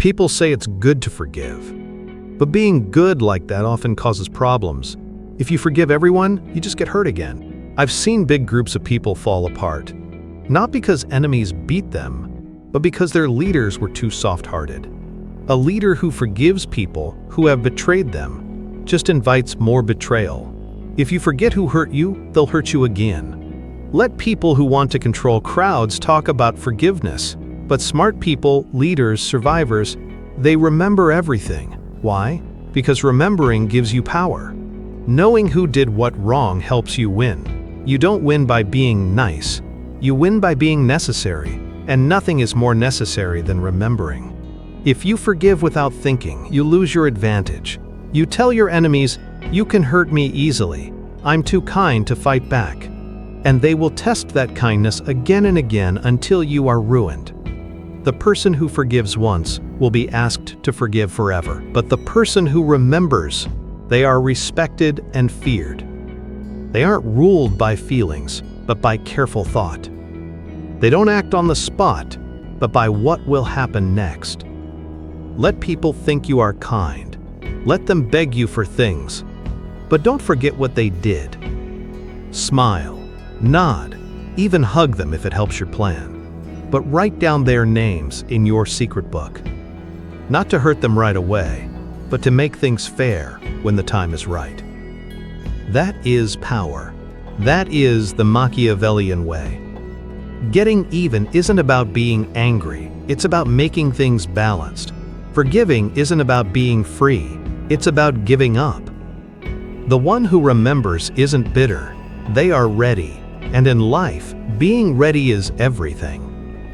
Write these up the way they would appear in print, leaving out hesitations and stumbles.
People say it's good to forgive, but being good like that often causes problems. If you forgive everyone, you just get hurt again. I've seen big groups of people fall apart, not because enemies beat them, but because their leaders were too soft-hearted. A leader who forgives people who have betrayed them just invites more betrayal. If you forget who hurt you, they'll hurt you again. Let people who want to control crowds talk about forgiveness, but smart people, leaders, survivors, they remember everything. Why? Because remembering gives you power. Knowing who did what wrong helps you win. You don't win by being nice. You win by being necessary, and nothing is more necessary than remembering. If you forgive without thinking, you lose your advantage. You tell your enemies, "You can hurt me easily. I'm too kind to fight back." And they will test that kindness again and again until you are ruined. The person who forgives once will be asked to forgive forever. But the person who remembers, they are respected and feared. They aren't ruled by feelings, but by careful thought. They don't act on the spot, but by what will happen next. Let people think you are kind. Let them beg you for things. But don't forget what they did. Smile, nod, even hug them if it helps your plan. But write down their names in your secret book. Not to hurt them right away, but to make things fair when the time is right. That is power. That is the Machiavellian way. Getting even isn't about being angry, it's about making things balanced. Forgiving isn't about being free, it's about giving up. The one who remembers isn't bitter, they are ready. And in life, being ready is everything.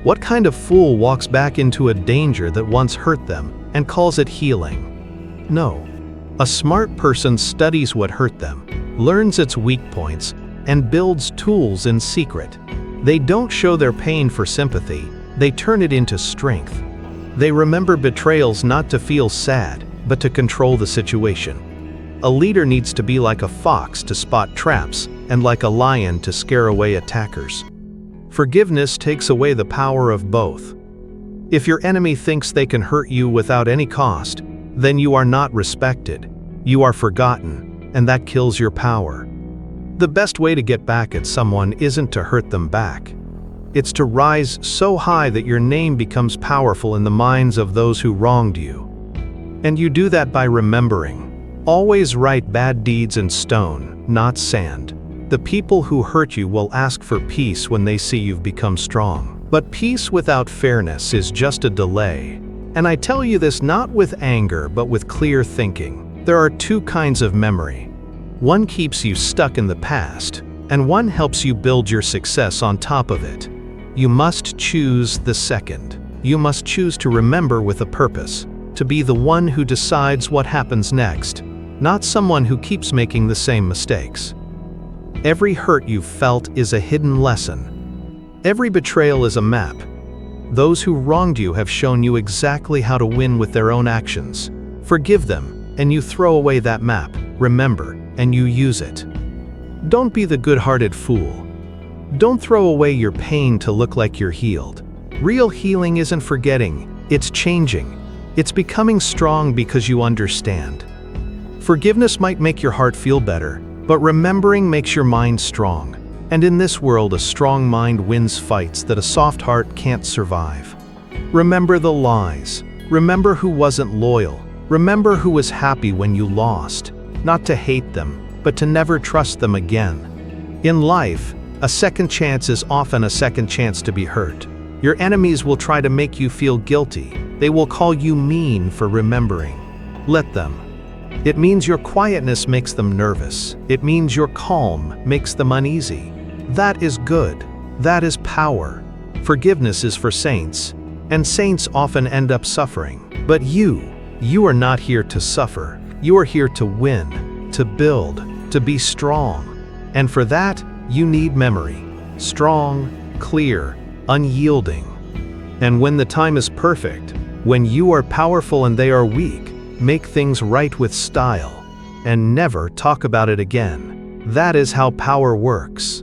What kind of fool walks back into a danger that once hurt them and calls it healing? No. A smart person studies what hurt them, learns its weak points, and builds tools in secret. They don't show their pain for sympathy, they turn it into strength. They remember betrayals not to feel sad, but to control the situation. A leader needs to be like a fox to spot traps, and like a lion to scare away attackers. Forgiveness takes away the power of both. If your enemy thinks they can hurt you without any cost, then you are not respected. You are forgotten, and that kills your power. The best way to get back at someone isn't to hurt them back. It's to rise so high that your name becomes powerful in the minds of those who wronged you. And you do that by remembering. Always write bad deeds in stone, not sand. The people who hurt you will ask for peace when they see you've become strong. But peace without fairness is just a delay. And I tell you this not with anger, but with clear thinking. There are two kinds of memory. One keeps you stuck in the past, and one helps you build your success on top of it. You must choose the second. You must choose to remember with a purpose, to be the one who decides what happens next, not someone who keeps making the same mistakes. Every hurt you've felt is a hidden lesson. Every betrayal is a map. Those who wronged you have shown you exactly how to win with their own actions. Forgive them, and you throw away that map, remember, and you use it. Don't be the good-hearted fool. Don't throw away your pain to look like you're healed. Real healing isn't forgetting, it's changing. It's becoming strong because you understand. Forgiveness might make your heart feel better, but remembering makes your mind strong. And in this world, a strong mind wins fights that a soft heart can't survive. Remember the lies. Remember who wasn't loyal. Remember who was happy when you lost. Not to hate them, but to never trust them again. In life, a second chance is often a second chance to be hurt. Your enemies will try to make you feel guilty. They will call you mean for remembering. Let them. It means your quietness makes them nervous. It means your calm makes them uneasy. That is good. That is power. Forgiveness is for saints, and saints often end up suffering. But you are not here to suffer. You are here to win, to build, to be strong. And for that, you need memory. Strong, clear, unyielding. And when the time is perfect, when you are powerful and they are weak, make things right with style, and never talk about it again. That is how power works.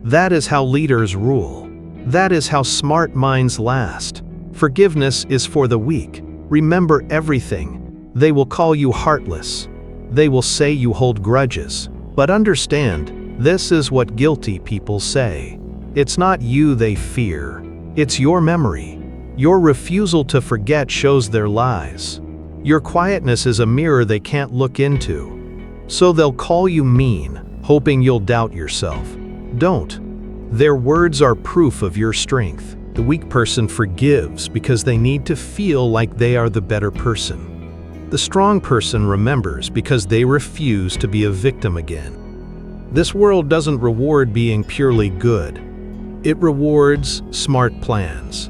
That is how leaders rule. That is how smart minds last. Forgiveness is for the weak. Remember everything. They will call you heartless. They will say you hold grudges. But understand, this is what guilty people say. It's not you they fear. It's your memory. Your refusal to forget shows their lies. Your quietness is a mirror they can't look into. So they'll call you mean, hoping you'll doubt yourself. Don't. Their words are proof of your strength. The weak person forgives because they need to feel like they are the better person. The strong person remembers because they refuse to be a victim again. This world doesn't reward being purely good. It rewards smart plans.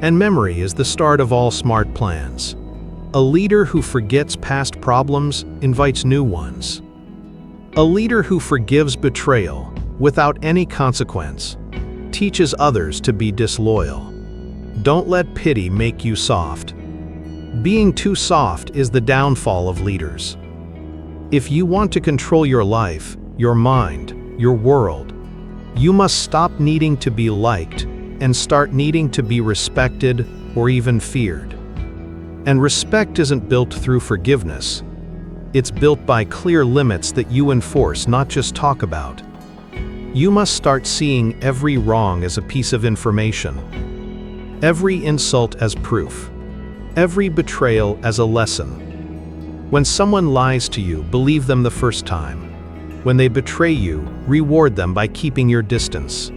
And memory is the start of all smart plans. A leader who forgets past problems invites new ones. A leader who forgives betrayal without any consequence teaches others to be disloyal. Don't let pity make you soft. Being too soft is the downfall of leaders. If you want to control your life, your mind, your world, you must stop needing to be liked and start needing to be respected or even feared. And respect isn't built through forgiveness. It's built by clear limits that you enforce, not just talk about. You must start seeing every wrong as a piece of information, every insult as proof, every betrayal as a lesson. When someone lies to you, believe them the first time. When they betray you, reward them by keeping your distance.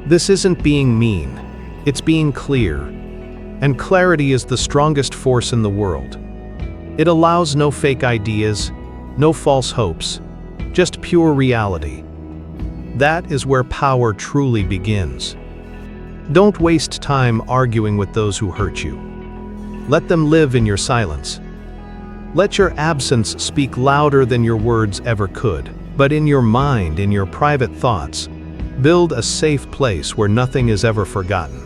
This isn't being mean, it's being clear. And clarity is the strongest force in the world. It allows no fake ideas, no false hopes, just pure reality. That is where power truly begins. Don't waste time arguing with those who hurt you. Let them live in your silence. Let your absence speak louder than your words ever could. But in your mind, in your private thoughts, build a safe place where nothing is ever forgotten.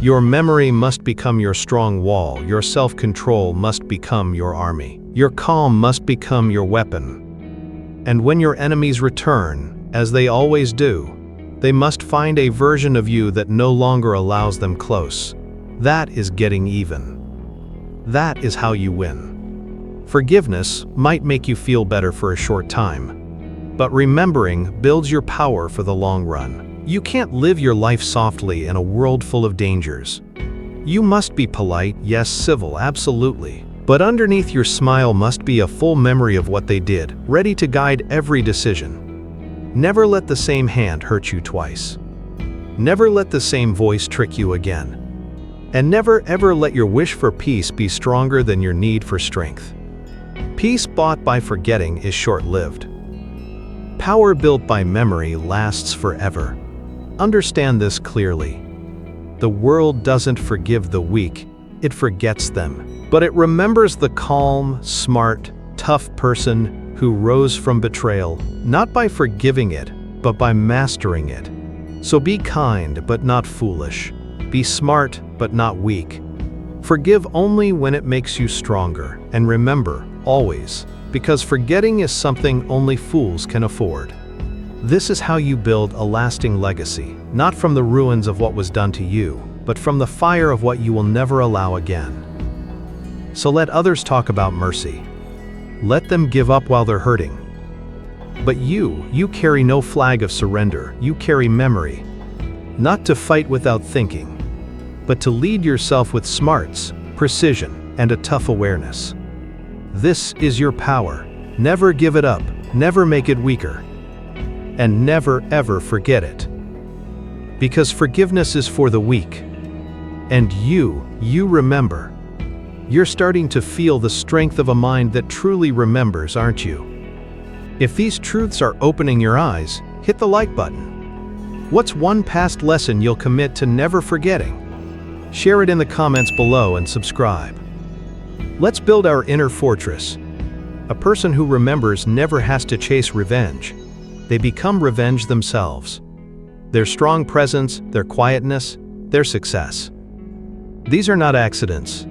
Your memory must become your strong wall. Your self-control must become your army. Your calm must become your weapon. And when your enemies return, as they always do, they must find a version of you that no longer allows them close. That is getting even. That is how you win. Forgiveness might make you feel better for a short time, but remembering builds your power for the long run. You can't live your life softly in a world full of dangers. You must be polite, yes, civil, absolutely. But underneath your smile must be a full memory of what they did, ready to guide every decision. Never let the same hand hurt you twice. Never let the same voice trick you again. And never ever let your wish for peace be stronger than your need for strength. Peace bought by forgetting is short-lived. Power built by memory lasts forever. Understand this clearly. The world doesn't forgive the weak, it forgets them. But it remembers the calm, smart, tough person who rose from betrayal, not by forgiving it, but by mastering it. So be kind, but not foolish. Be smart, but not weak. Forgive only when it makes you stronger. And remember, always, because forgetting is something only fools can afford. This is how you build a lasting legacy, not from the ruins of what was done to you, but from the fire of what you will never allow again. So let others talk about mercy. Let them give up while they're hurting. But you carry no flag of surrender. You carry memory. Not to fight without thinking, but to lead yourself with smarts, precision, and a tough awareness. This is your power. Never give it up. Never make it weaker. And never ever forget it. Because forgiveness is for the weak. And you remember. You're starting to feel the strength of a mind that truly remembers, aren't you? If these truths are opening your eyes, hit the like button. What's one past lesson you'll commit to never forgetting? Share it in the comments below and subscribe. Let's build our inner fortress. A person who remembers never has to chase revenge. They become revenge themselves. Their strong presence, their quietness, their success. These are not accidents.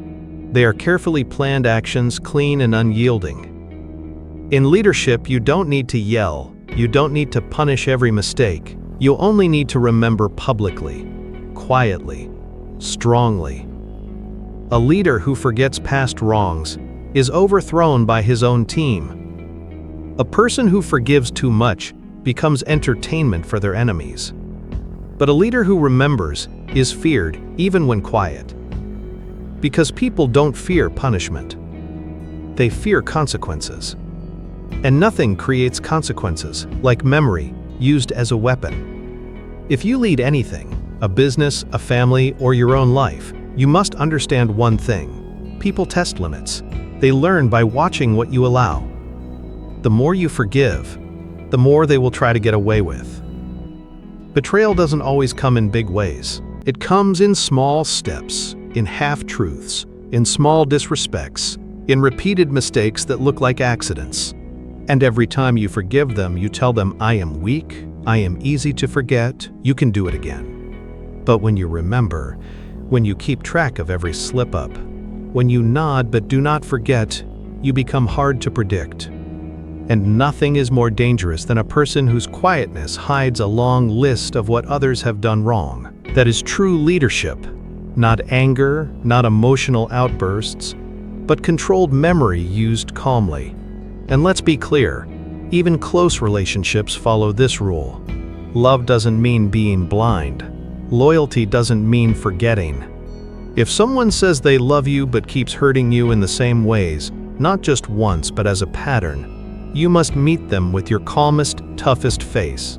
They are carefully planned actions, clean and unyielding. In leadership, you don't need to yell. You don't need to punish every mistake. You only need to remember publicly, quietly, strongly. A leader who forgets past wrongs is overthrown by his own team. A person who forgives too much becomes entertainment for their enemies. But a leader who remembers is feared even when quiet. Because people don't fear punishment. They fear consequences. And nothing creates consequences like memory used as a weapon. If you lead anything, a business, a family, or your own life, you must understand one thing. People test limits. They learn by watching what you allow. The more you forgive, the more they will try to get away with. Betrayal doesn't always come in big ways. It comes in small steps, in half-truths, in small disrespects, in repeated mistakes that look like accidents. And every time you forgive them, you tell them, I am weak, I am easy to forget, you can do it again. But when you remember, when you keep track of every slip-up, when you nod but do not forget, you become hard to predict. And nothing is more dangerous than a person whose quietness hides a long list of what others have done wrong. That is true leadership. Not anger, not emotional outbursts, but controlled memory used calmly. And let's be clear, even close relationships follow this rule. Love doesn't mean being blind. Loyalty doesn't mean forgetting. If someone says they love you but keeps hurting you in the same ways, not just once but as a pattern, you must meet them with your calmest, toughest face.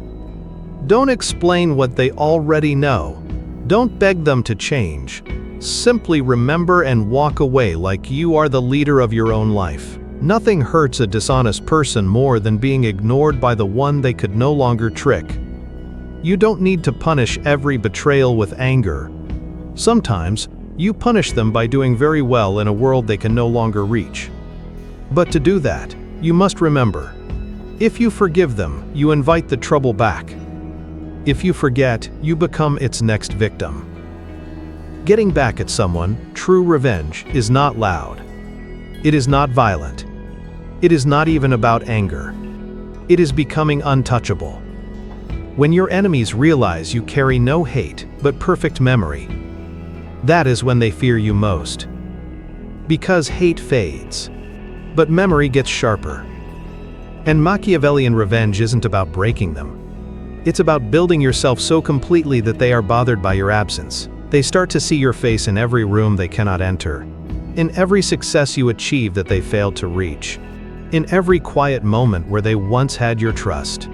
Don't explain what they already know. Don't beg them to change. Simply remember and walk away like you are the leader of your own life. Nothing hurts a dishonest person more than being ignored by the one they could no longer trick. You don't need to punish every betrayal with anger. Sometimes, you punish them by doing very well in a world they can no longer reach. But to do that, you must remember, if you forgive them, you invite the trouble back. If you forget, you become its next victim. Getting back at someone, true revenge, is not loud. It is not violent. It is not even about anger. It is becoming untouchable. When your enemies realize you carry no hate, but perfect memory, that is when they fear you most. Because hate fades, but memory gets sharper. And Machiavellian revenge isn't about breaking them. It's about building yourself so completely that they are bothered by your absence. They start to see your face in every room they cannot enter, in every success you achieve that they failed to reach, in every quiet moment where they once had your trust.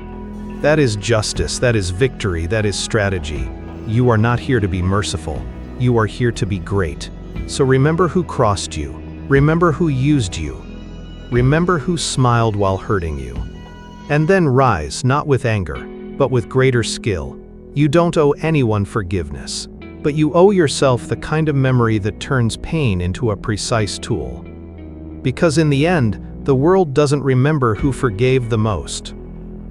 That is justice, that is victory, that is strategy. You are not here to be merciful. You are here to be great. So remember who crossed you. Remember who used you. Remember who smiled while hurting you. And then rise, not with anger, but with greater skill. You don't owe anyone forgiveness, but you owe yourself the kind of memory that turns pain into a precise tool. Because in the end, the world doesn't remember who forgave the most.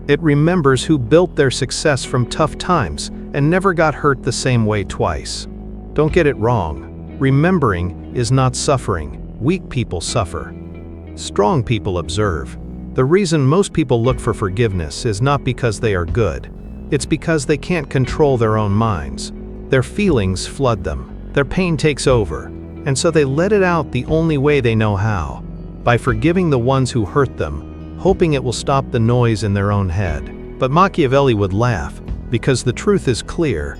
It remembers who built their success from tough times and never got hurt the same way twice. Don't get it wrong. Remembering is not suffering. Weak people suffer. Strong people observe. The reason most people look for forgiveness is not because they are good. It's because they can't control their own minds. Their feelings flood them. Their pain takes over. And so they let it out the only way they know how. By forgiving the ones who hurt them, hoping it will stop the noise in their own head. But Machiavelli would laugh, because the truth is clear.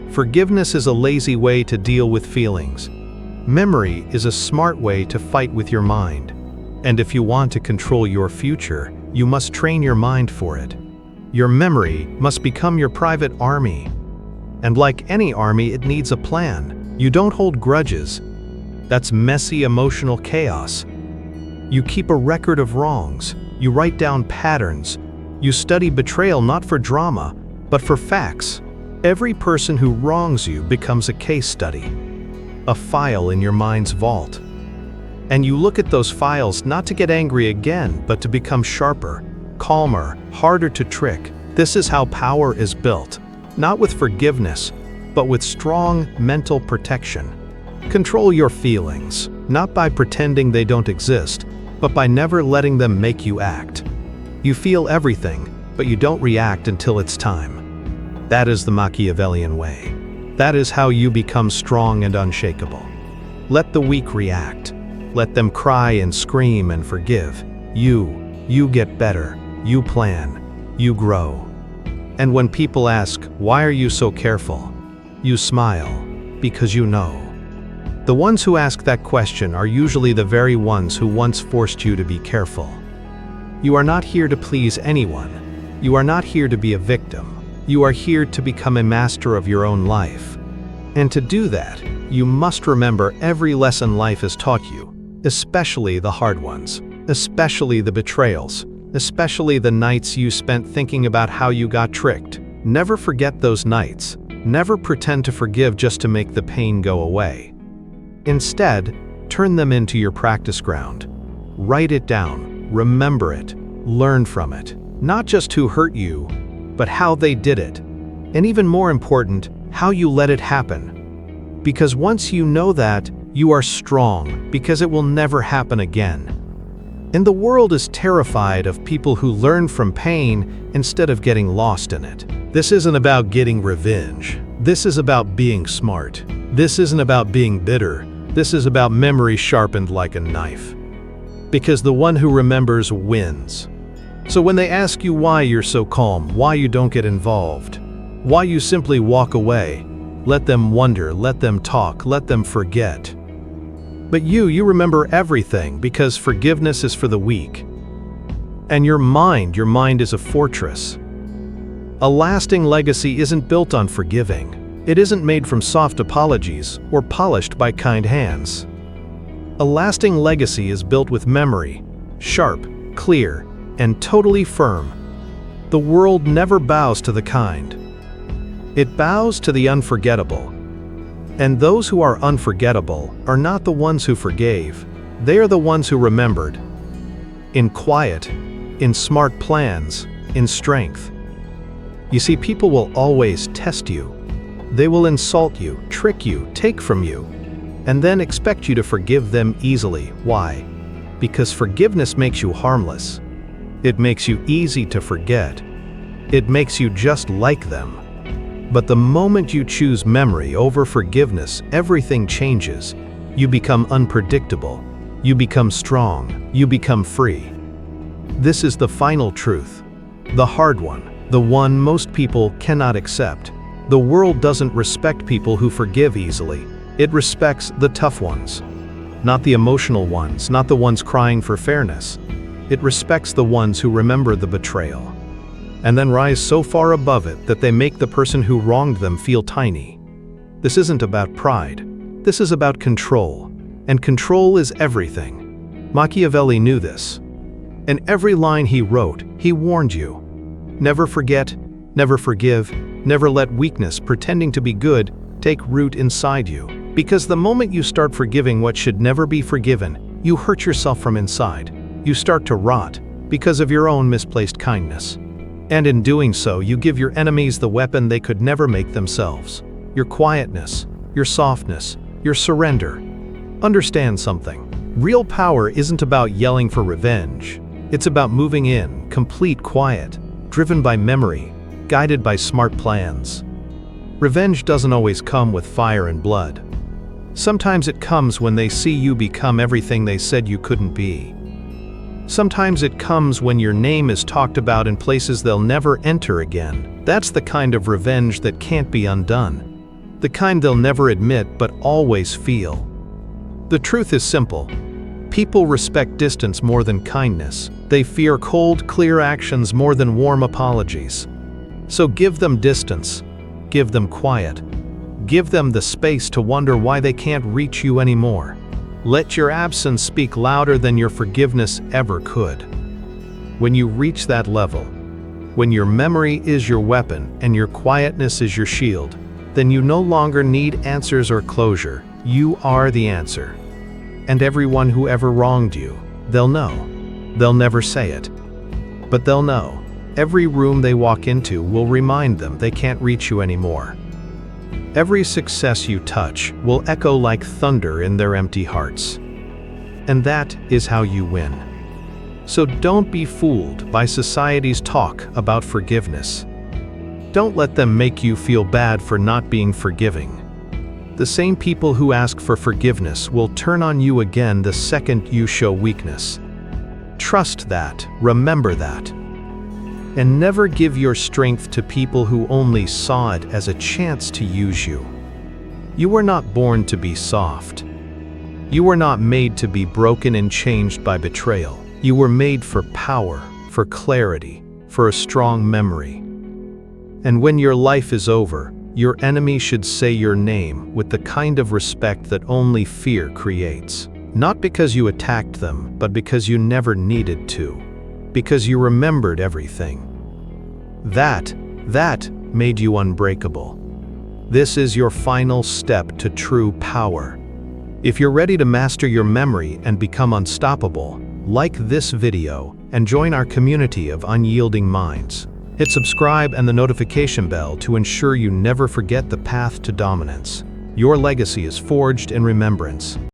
Forgiveness is a lazy way to deal with feelings. Memory is a smart way to fight with your mind. And if you want to control your future, you must train your mind for it. Your memory must become your private army. And like any army, it needs a plan. You don't hold grudges. That's messy emotional chaos. You keep a record of wrongs. You write down patterns. You study betrayal not for drama, but for facts. Every person who wrongs you becomes a case study, a file in your mind's vault. And you look at those files not to get angry again, but to become sharper, calmer, harder to trick. This is how power is built, not with forgiveness, but with strong mental protection. Control your feelings, not by pretending they don't exist, but by never letting them make you act. You feel everything, but you don't react until it's time. That is the Machiavellian way. That is how you become strong and unshakable. Let the weak react. Let them cry and scream and forgive. You get better. You plan. You grow. And when people ask, "Why are you so careful?" you smile, because you know. The ones who ask that question are usually the very ones who once forced you to be careful. You are not here to please anyone. You are not here to be a victim. You are here to become a master of your own life. And to do that, you must remember every lesson life has taught you, especially the hard ones, especially the betrayals, especially the nights you spent thinking about how you got tricked. Never forget those nights. Never pretend to forgive just to make the pain go away. Instead, turn them into your practice ground. Write it down, remember it, learn from it. Not just who hurt you, but how they did it. And even more important, how you let it happen. Because once you know that, you are strong, because it will never happen again. And the world is terrified of people who learn from pain instead of getting lost in it. This isn't about getting revenge. This is about being smart. This isn't about being bitter. This is about memory sharpened like a knife. Because the one who remembers wins. So when they ask you why you're so calm, why you don't get involved, why you simply walk away, let them wonder, let them talk, let them forget. But you remember everything, because forgiveness is for the weak. And your mind is a fortress. A lasting legacy isn't built on forgiving. It isn't made from soft apologies or polished by kind hands. A lasting legacy is built with memory, sharp, clear, and totally firm. The world never bows to the kind. It bows to the unforgettable. And those who are unforgettable are not the ones who forgave. They are the ones who remembered. In quiet, in smart plans, in strength. You see, people will always test you. They will insult you, trick you, take from you, and then expect you to forgive them easily. Why? Because forgiveness makes you harmless. It makes you easy to forget. It makes you just like them. But the moment you choose memory over forgiveness, everything changes. You become unpredictable. You become strong. You become free. This is the final truth. The hard one. The one most people cannot accept. The world doesn't respect people who forgive easily. It respects the tough ones. Not the emotional ones, not the ones crying for fairness. It respects the ones who remember the betrayal. And then rise so far above it that they make the person who wronged them feel tiny. This isn't about pride. This is about control. And control is everything. Machiavelli knew this. In every line he wrote, he warned you. Never forget, never forgive, never let weakness pretending to be good take root inside you. Because the moment you start forgiving what should never be forgiven, you hurt yourself from inside. You start to rot because of your own misplaced kindness. And in doing so, you give your enemies the weapon they could never make themselves. Your quietness, your softness, your surrender. Understand something. Real power isn't about yelling for revenge. It's about moving in, complete quiet, driven by memory, guided by smart plans. Revenge doesn't always come with fire and blood. Sometimes it comes when they see you become everything they said you couldn't be. Sometimes it comes when your name is talked about in places they'll never enter again. That's the kind of revenge that can't be undone. The kind they'll never admit but always feel. The truth is simple. People respect distance more than kindness. They fear cold, clear actions more than warm apologies. So give them distance. Give them quiet. Give them the space to wonder why they can't reach you anymore. Let your absence speak louder than your forgiveness ever could. When you reach that level, when your memory is your weapon and your quietness is your shield, then you no longer need answers or closure. You are the answer. And everyone who ever wronged you, they'll know. They'll never say it, but they'll know. Every room they walk into will remind them they can't reach you anymore. Every success you touch will echo like thunder in their empty hearts. And that is how you win. So don't be fooled by society's talk about forgiveness. Don't let them make you feel bad for not being forgiving. The same people who ask for forgiveness will turn on you again the second you show weakness. Trust that, remember that. And never give your strength to people who only saw it as a chance to use you. You were not born to be soft. You were not made to be broken and changed by betrayal. You were made for power, for clarity, for a strong memory. And when your life is over, your enemy should say your name with the kind of respect that only fear creates. Not because you attacked them, but because you never needed to. Because you remembered everything. That made you unbreakable. This is your final step to true power. If you're ready to master your memory and become unstoppable, like this video and join our community of unyielding minds. Hit subscribe and the notification bell to ensure you never forget the path to dominance. Your legacy is forged in remembrance.